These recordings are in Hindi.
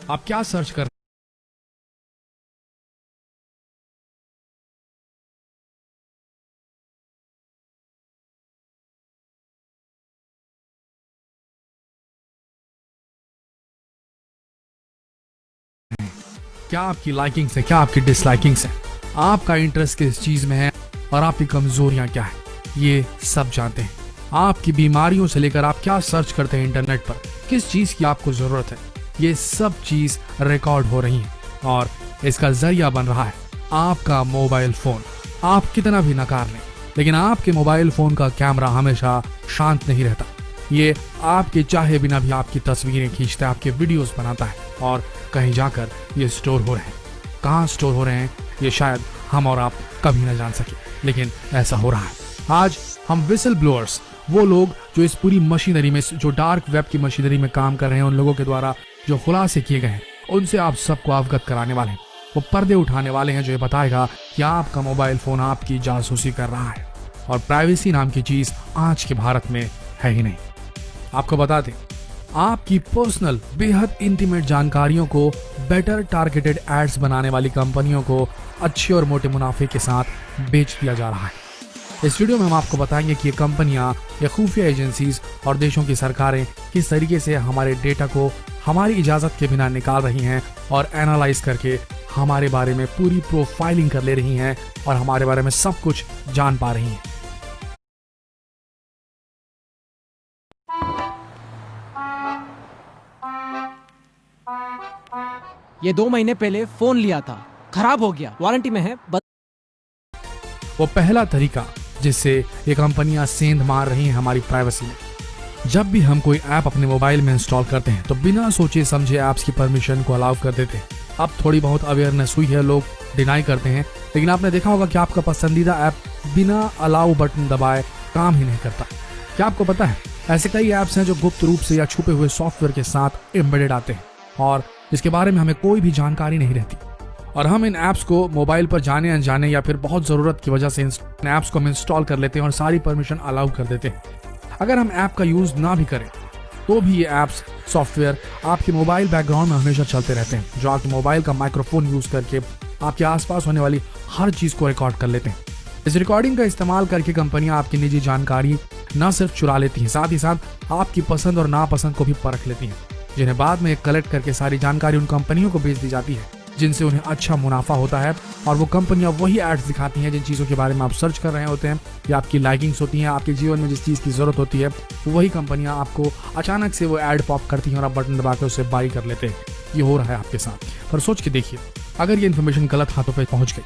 आप क्या सर्च कर क्या आपकी लाइकिंग्स है, क्या आपकी डिसलाइकिंग्स है, आपका इंटरेस्ट किस चीज में है और आपकी कमजोरियां क्या है, ये सब जानते हैं। आपकी बीमारियों से लेकर आप क्या सर्च करते हैं इंटरनेट पर, किस चीज की आपको जरूरत है, ये सब चीज रिकॉर्ड हो रही है और इसका जरिया बन रहा है आपका मोबाइल फोन। आप कितना भी नकार लें, लेकिन आपके मोबाइल फोन का कैमरा हमेशा शांत नहीं रहता। ये आपके चाहे बिना भी आपकी तस्वीरें खींचता है, आपके वीडियोस बनाता है और कहीं जाकर ये स्टोर हो रहे हैं। कहाँ स्टोर हो रहे हैं ये शायद हम और आप कभी ना जान सके, लेकिन ऐसा हो रहा है। आज हम विसल ब्लोअर्स, वो लोग जो इस पूरी मशीनरी में, जो डार्क वेब की मशीनरी में काम कर रहे हैं, उन लोगों के द्वारा जो खुलासे किए गए हैं, उनसे आप सबको अवगत कराने वाले हैं। वो पर्दे उठाने वाले हैं जो ये बताएगा कि आपका मोबाइल फोन आपकी जासूसी कर रहा है और प्राइवेसी नाम की चीज आज के भारत में है ही नहीं। आपको बता दें, आपकी पर्सनल बेहद इंटीमेट जानकारियों को बेटर टारगेटेड एड्स बनाने वाली कंपनियों को अच्छे और मोटे मुनाफे के साथ बेच दिया जा रहा है। इस वीडियो में हम आपको बताएंगे कि ये कंपनियां या खुफिया एजेंसीज और देशों की सरकारें किस तरीके से हमारे डेटा को हमारी इजाजत के बिना निकाल रही हैं और एनालाइज करके हमारे बारे में पूरी प्रोफाइलिंग कर ले रही हैं और हमारे बारे में सब कुछ जान पा रही हैं। ये 2 महीने पहले फोन लिया था, खराब हो गया, वारंटी में है। वो पहला तरीका जिससे ये कंपनियां सेंध मार रही हैं हमारी प्राइवेसी में। जब भी हम कोई ऐप अपने मोबाइल में इंस्टॉल करते हैं तो बिना सोचे समझे ऐप्स की परमिशन को अलाउ कर देते हैं। अब थोड़ी बहुत अवेयरनेस हुई है, लोग डिनाई करते हैं, लेकिन आपने देखा होगा कि आपका पसंदीदा ऐप बिना अलाउ बटन दबाए काम ही नहीं करता। क्या आपको पता है, ऐसे कई ऐप्स हैं जो गुप्त रूप से या छुपे हुए सॉफ्टवेयर के साथ एम्बेडेड आते हैं और जिसके बारे में हमें कोई भी जानकारी नहीं रहती, और हम इन ऐप्स को मोबाइल पर जाने अनजाने या फिर बहुत जरूरत की वजह से इन ऐप्स को हम इंस्टॉल कर लेते हैं और सारी परमिशन अलाउ कर देते हैं। अगर हम ऐप का यूज ना भी करें तो भी ये ऐप्स सॉफ्टवेयर आपके मोबाइल बैकग्राउंड में हमेशा चलते रहते हैं, जो आपके मोबाइल का माइक्रोफोन यूज करके आपके आसपास होने वाली हर चीज को रिकॉर्ड कर लेते हैं। इस रिकॉर्डिंग का इस्तेमाल करके कंपनियां आपकी निजी जानकारी न सिर्फ चुरा लेती हैं, साथ ही साथ आपकी पसंद और नापसंद को भी परख लेती हैं, जिन्हें बाद में कलेक्ट करके सारी जानकारी उन कंपनियों को बेच दी जाती है जिनसे उन्हें अच्छा मुनाफा होता है। और वो कंपनियां वही एड्स दिखाती हैं जिन चीज़ों के बारे में आप सर्च कर रहे होते हैं या आपकी लाइकिंग्स होती हैं, आपके जीवन में जिस चीज़ की जरूरत होती है, वही कंपनियां आपको अचानक से वो एड पॉप करती हैं और आप बटन दबा कर उसे बाई कर लेते हैं। ये हो रहा है आपके साथ। पर सोच के देखिए, अगर ये इन्फॉर्मेशन गलत हाथों पर पहुंच गई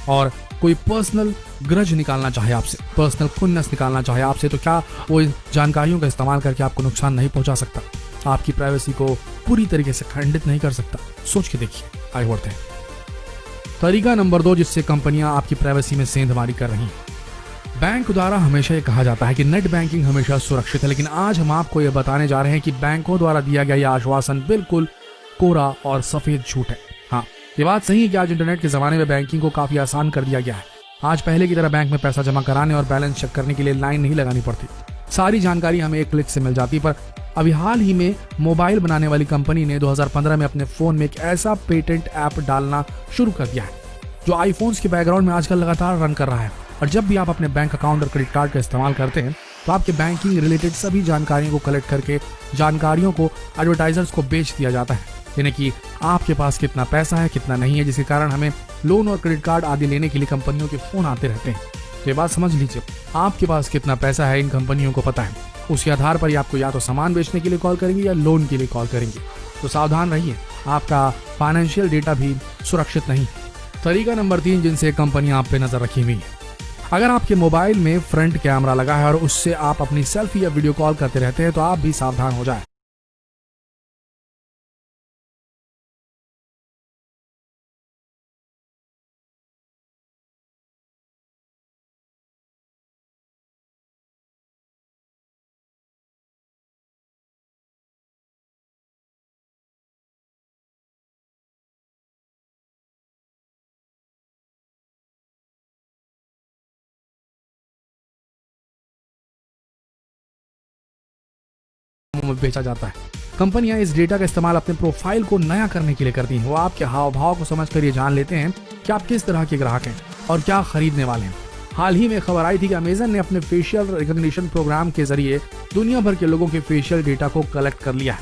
और कोई पर्सनल ग्रज निकालना चाहे आपसे, पर्सनल खुन्नस निकालना चाहे आपसे, तो क्या वो इन जानकारियों का इस्तेमाल करके आपको नुकसान नहीं पहुंचा सकता, आपकी प्राइवेसी को पूरी तरीके से खंडित नहीं कर सकता? सोच के देखिए। आगे बढ़ते हैं। तरीका नंबर 2 जिससे कंपनियां आपकी प्राइवेसी में सेंधमारी कर रही हैं। बैंक द्वारा हमेशा ये कहा जाता है कि नेट बैंकिंग हमेशा सुरक्षित है, लेकिन आज हम आपको ये बताने जा रहे हैं कि बैंकों द्वारा दिया गया यह आश्वासन बिल्कुल कोरा और सफेद झूठ है। हाँ, ये बात सही है कि आज इंटरनेट के जमाने में बैंकिंग को काफी आसान कर दिया गया है। आज पहले की तरह बैंक में पैसा जमा कराने और बैलेंस चेक करने के लिए लाइन नहीं लगानी पड़ती, सारी जानकारी हमें एक क्लिक से मिल जाती। पर अभी हाल ही में मोबाइल बनाने वाली कंपनी ने 2015 में अपने फोन में एक ऐसा पेटेंट ऐप डालना शुरू कर दिया है जो आईफोन्स के बैकग्राउंड में आजकल लगातार रन कर रहा है। और जब भी आप अपने बैंक अकाउंट और क्रेडिट कार्ड का इस्तेमाल करते हैं तो आपके बैंकिंग रिलेटेड सभी जानकारियों को कलेक्ट करके जानकारियों को एडवर्टाइजर्स को बेच दिया जाता है, यानी कि आपके पास कितना पैसा है, कितना नहीं है, जिसके कारण हमें लोन और क्रेडिट कार्ड आदि लेने के लिए कंपनियों के फोन आते रहते हैं। तो ये बात समझ लीजिए, आपके पास कितना पैसा है इन कंपनियों को पता है। उसके आधार पर ही आपको या तो सामान बेचने के लिए कॉल करेंगे या लोन के लिए कॉल करेंगे। तो सावधान रहिए, आपका फाइनेंशियल डेटा भी सुरक्षित नहीं। तरीका नंबर 3 जिनसे कंपनियां आप पे नजर रखी हुई है। अगर आपके मोबाइल में फ्रंट कैमरा लगा है और उससे आप अपनी सेल्फी या वीडियो कॉल करते रहते हैं तो आप भी सावधान हो जाए। में बेचा जाता है। कंपनियां इस डेटा का इस्तेमाल अपने प्रोफाइल को नया करने के लिए करती हैं। वो आपके हाव भाव को समझकर ये जान लेते हैं कि आप किस तरह के ग्राहक हैं और क्या खरीदने वाले हैं। हाल ही में खबर आई थी कि अमेजन ने अपने फेशियल रिकॉग्निशन प्रोग्राम के जरिए दुनिया भर के लोगों के फेशियल डेटा को कलेक्ट कर लिया है,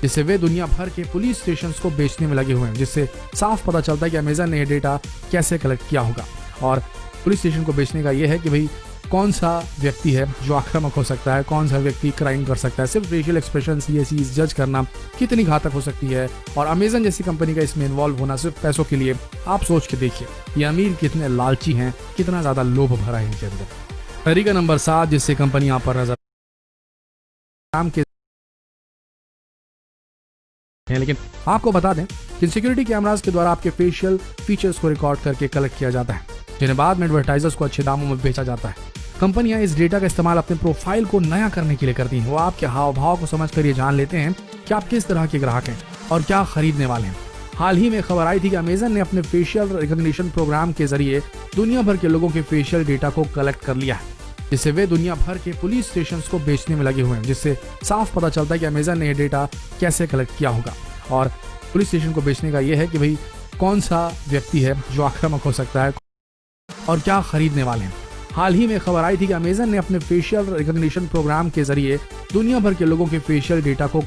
जिससे वे दुनिया भर के पुलिस स्टेशन को बेचने में लगे हुए हैं। जिससे साफ पता चलता है कि अमेजन ने यह डेटा कैसे कलेक्ट किया होगा। और पुलिस स्टेशन को बेचने का यह है कि भाई कौन सा व्यक्ति है जो आक्रामक हो सकता है, कौन सा व्यक्ति क्राइम कर सकता है। सिर्फ फेशियल एक्सप्रेशन ये चीज जज करना कितनी घातक हो सकती है। और अमेजन जैसी कंपनी का इसमें इन्वॉल्व होना सिर्फ पैसों के लिए, आप सोच के देखिए ये अमीर कितने लालची हैं, कितना ज्यादा लोभ भरा है इनके अंदर। तरीका नंबर 7 जिससे कंपनी यहाँ पर नजर के हैं। लेकिन आपको बता दें कि सिक्योरिटी कैमरास के द्वारा आपके फेशियल फीचर्स को रिकॉर्ड करके कलेक्ट किया जाता है, जिन्हें बाद में एडवर्टाइजर्स को अच्छे दामों में बेचा जाता है। कंपनियां इस डेटा का इस्तेमाल अपने प्रोफाइल को नया करने के लिए करती हैं। वो आपके हाव भाव को समझकर ये जान लेते हैं कि आप किस तरह के ग्राहक हैं और क्या खरीदने वाले हैं। हाल ही में खबर आई थी कि अमेजन ने अपने फेशियल रिकॉग्निशन प्रोग्राम के जरिए दुनिया भर के लोगों के फेशियल डेटा को कलेक्ट कर लिया है, जिससे वे दुनिया भर के पुलिस स्टेशन को बेचने में लगे हुए हैं। जिससे साफ पता चलता है कि अमेजन ने यह डेटा कैसे कलेक्ट किया होगा। और पुलिस स्टेशन को बेचने का यह है कि भाई कौन सा व्यक्ति है जो आक्रामक हो सकता है और क्या खरीदने वाले हैं। हाल ही में खबर आई थी कि अमेजन ने अपने फेशियल रिकॉग्निशन प्रोग्राम के जरिए दुनिया भर के लोगों के फेशियल डेटा को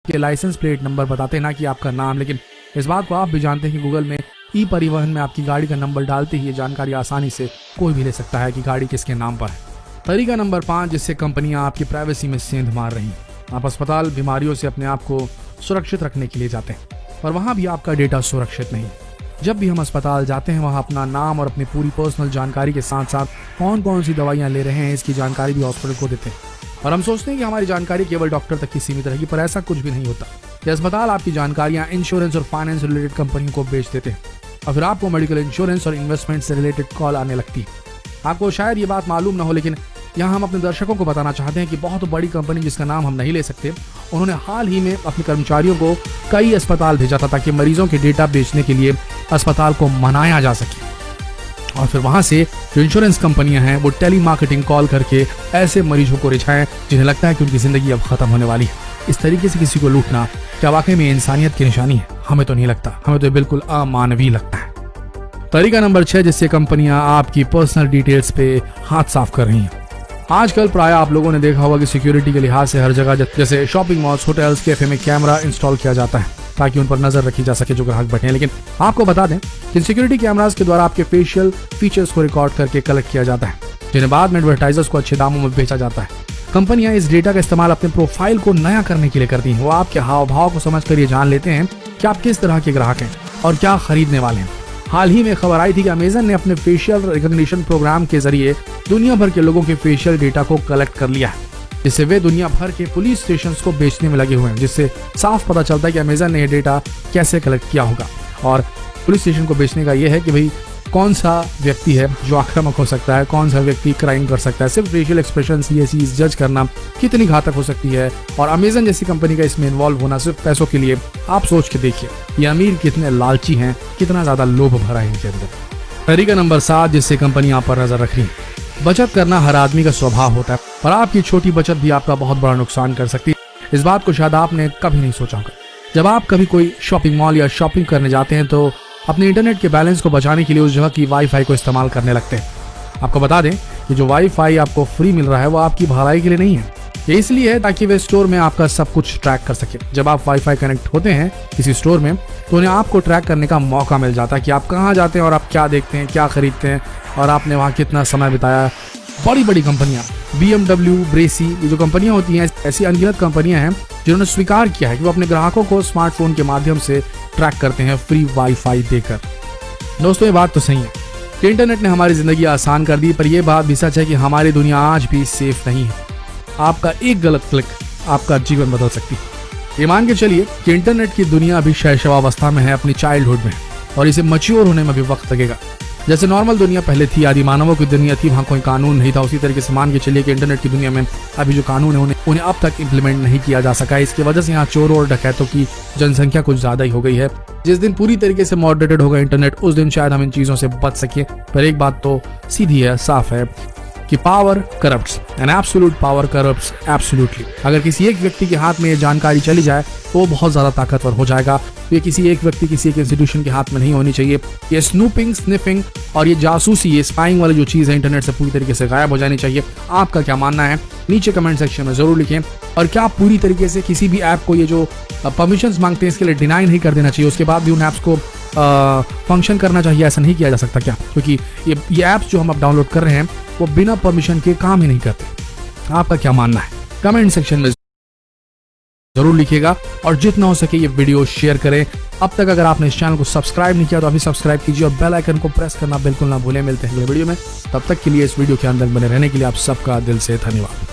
के लाइसेंस प्लेट नंबर बताते ना कि आपका नाम। लेकिन इस बात को आप भी जानते हैं कि गूगल में ई परिवहन में आपकी गाड़ी का नंबर डालते ही ये जानकारी आसानी से कोई भी ले सकता है कि गाड़ी किसके नाम पर है। तरीका नंबर 5 जिससे कंपनियां आपकी प्राइवेसी में सेंध मार रही हैं। आप अस्पताल बीमारियों से अपने आप को सुरक्षित रखने के लिए जाते हैं, पर वहां भी आपका डेटा सुरक्षित नहीं। जब भी हम अस्पताल जाते हैं वहां अपना नाम और अपनी पूरी पर्सनल जानकारी के साथ साथ कौन कौन सी दवाइयां ले रहे हैं इसकी जानकारी भी हॉस्पिटल को देते हैं। और हम सोचते हैं कि हमारी जानकारी केवल डॉक्टर तक ही सीमित रहेगी, पर ऐसा कुछ भी नहीं होता। ये अस्पताल आपकी जानकारियां इंश्योरेंस और फाइनेंस रिलेटेड कंपनियों को बेच देते हैं और फिर आपको मेडिकल इंश्योरेंस और इन्वेस्टमेंट से रिलेटेड कॉल आने लगती है। आपको शायद ये बात मालूम ना हो, लेकिन यहाँ हम अपने दर्शकों को बताना चाहते हैं कि बहुत बड़ी कंपनी जिसका नाम हम नहीं ले सकते, उन्होंने हाल ही में अपने कर्मचारियों को कई अस्पताल भेजा था ताकि मरीजों के डेटा बेचने के लिए अस्पताल को मनाया जा सके। और फिर वहां से जो इंश्योरेंस कंपनियां हैं वो टेली मार्केटिंग कॉल करके ऐसे मरीजों को रिझाएं जिन्हें लगता है कि उनकी जिंदगी अब खत्म होने वाली है। इस तरीके से किसी को लूटना क्या वाकई में इंसानियत की निशानी है? हमें तो नहीं लगता, हमें तो बिल्कुल अमानवीय लगता है। तरीका नंबर 6 जिससे कंपनियां आपकी पर्सनल डिटेल्स पे हाथ साफ कर रही हैं। आजकल प्राय आप लोगों ने देखा होगा कि सिक्योरिटी के लिहाज से हर जगह जैसे शॉपिंग मॉल्स, होटल्स, कैफे में कैमरा इंस्टॉल किया जाता है ताकि उन पर नजर रखी जा सके जो ग्राहक बैठे हैं। लेकिन आपको बता दें कि सिक्योरिटी कैमरास के द्वारा आपके फेशियल फीचर्स को रिकॉर्ड करके कलेक्ट किया जाता है, जिन्हें बाद में एडवर्टाइजर्स को अच्छे दामों में बेचा जाता है। कंपनियां इस डेटा का इस्तेमाल अपने प्रोफाइल को नया करने के लिए करती हैं। वो आपके हाव भाव को समझकर ये जान लेते हैं कि आप किस तरह के ग्राहक हैं और क्या खरीदने वाले हैं। हाल ही में खबर आई थी कि अमेजन ने अपने फेशियल रिकॉग्निशन प्रोग्राम के जरिए दुनिया भर के लोगों के फेशियल डेटा को कलेक्ट कर लिया है, जिससे वे दुनिया भर के पुलिस स्टेशन को बेचने में लगे हुए हैं। जिससे साफ पता चलता है कि अमेजन ने यह डेटा कैसे कलेक्ट किया होगा। और पुलिस स्टेशन को बेचने का यह है कि भाई कौन सा व्यक्ति है जो आक्रामक हो सकता है, कौन सा व्यक्ति क्राइम कर सकता है। सिर्फ फेशियल एक्सप्रेशन ये चीज जज करना कितनी घातक हो सकती है। और अमेजन जैसी कंपनी का इसमें इन्वॉल्व होना सिर्फ पैसों के लिए, आप सोच के देखिए ये अमीर कितने लालची हैं, कितना ज्यादा लोभ भरा है इनके अंदर। तरीका नंबर 7 जिससे कंपनी आप पर नजर रख रही है। बचत करना हर आदमी का स्वभाव होता है, पर आपकी छोटी बचत भी आपका बहुत बड़ा नुकसान कर सकती है। इस बात को शायद आपने कभी नहीं सोचा होगा। जब आप कभी कोई शॉपिंग मॉल या शॉपिंग करने जाते हैं तो अपने इंटरनेट के बैलेंस को बचाने के लिए उस जगह की वाईफाई को इस्तेमाल करने लगते हैं। आपको बता दें कि जो वाईफाई आपको फ्री मिल रहा है वो आपकी भलाई के लिए नहीं है, ये इसलिए है ताकि वे स्टोर में आपका सब कुछ ट्रैक कर सके। जब आप वाईफाई कनेक्ट होते हैं किसी स्टोर में तो उन्हें आपको ट्रैक करने का मौका मिल जाता है कि आप कहाँ जाते हैं और आप क्या देखते हैं, क्या खरीदते हैं और आपने वहाँ कितना समय बिताया। बड़ी बड़ी कंपनियां BMW, ब्रेसी, ये जो कंपनियां होती हैं ऐसी अनगिनत कंपनियां हैं जिन्होंने स्वीकार किया है कि वो अपने ग्राहकों को स्मार्टफोन के माध्यम से ट्रैक करते हैं फ्री वाईफाई देकर। दोस्तों ये बात तो सही है कि इंटरनेट ने हमारी जिंदगी आसान कर दी, पर यह बात भी सच है कि हमारी दुनिया आज भी सेफ नहीं है। आपका एक गलत क्लिक आपका जीवन बदल सकती है। ये मान के चलिए कि इंटरनेट की दुनिया अभी शैशवावस्था में है, अपनी चाइल्डहुड में है, और इसे मैच्योर होने में भी वक्त लगेगा। जैसे नॉर्मल दुनिया पहले थी, आदि मानवों की दुनिया थी, वहाँ कोई कानून नहीं था, उसी तरीके से मान के चलिए कि इंटरनेट की दुनिया में अभी जो कानून है उन्हें अब तक इम्प्लीमेंट नहीं किया जा सका है। इसकी वजह से यहाँ चोरों और डकैतों की जनसंख्या कुछ ज्यादा ही हो गई है। जिस दिन पूरी तरीके से मॉडरेटेड होगा इंटरनेट, उस दिन शायद हम इन चीजों से बच सके। पर एक बात तो सीधी है, साफ है कि power corrupts and absolute power corrupts absolutely. अगर किसी एक व्यक्ति के हाथ में ये जानकारी चली जाए तो वो बहुत ज्यादा ताकतवर हो जाएगा। ये किसी एक व्यक्ति, किसी एक इंस्टीट्यूशन के हाथ में नहीं होनी चाहिए। ये स्नूपिंग, स्निफिंग और ये जासूसी, ये स्पाइंग वाली जो चीज़ है इंटरनेट से पूरी तरीके से गायब हो जानी चाहिए। आपका क्या मानना है नीचे कमेंट सेक्शन में जरूर लिखें। और क्या पूरी तरीके से किसी भी ऐप को ये जो परमिशंस मांगते हैं इसके लिए डिनाई नहीं कर देना चाहिए, उसके बाद भी उन ऐप्स को फंक्शन करना चाहिए, ऐसा नहीं किया जा सकता क्या? क्योंकि ये ऐप्स जो हम अब डाउनलोड कर रहे हैं वो बिना परमिशन के काम ही नहीं करते। आपका क्या मानना है कमेंट सेक्शन में जरूर लिखिएगा, और जितना हो सके ये वीडियो शेयर करें। अब तक अगर आपने इस चैनल को सब्सक्राइब नहीं किया तो अभी सब्सक्राइब कीजिए और बेल आइकन को प्रेस करना बिल्कुल ना भूलें। मिलते हैं अगले वीडियो में, तब तक के लिए इस वीडियो के अंदर बने रहने के लिए आप सबका दिल से धन्यवाद।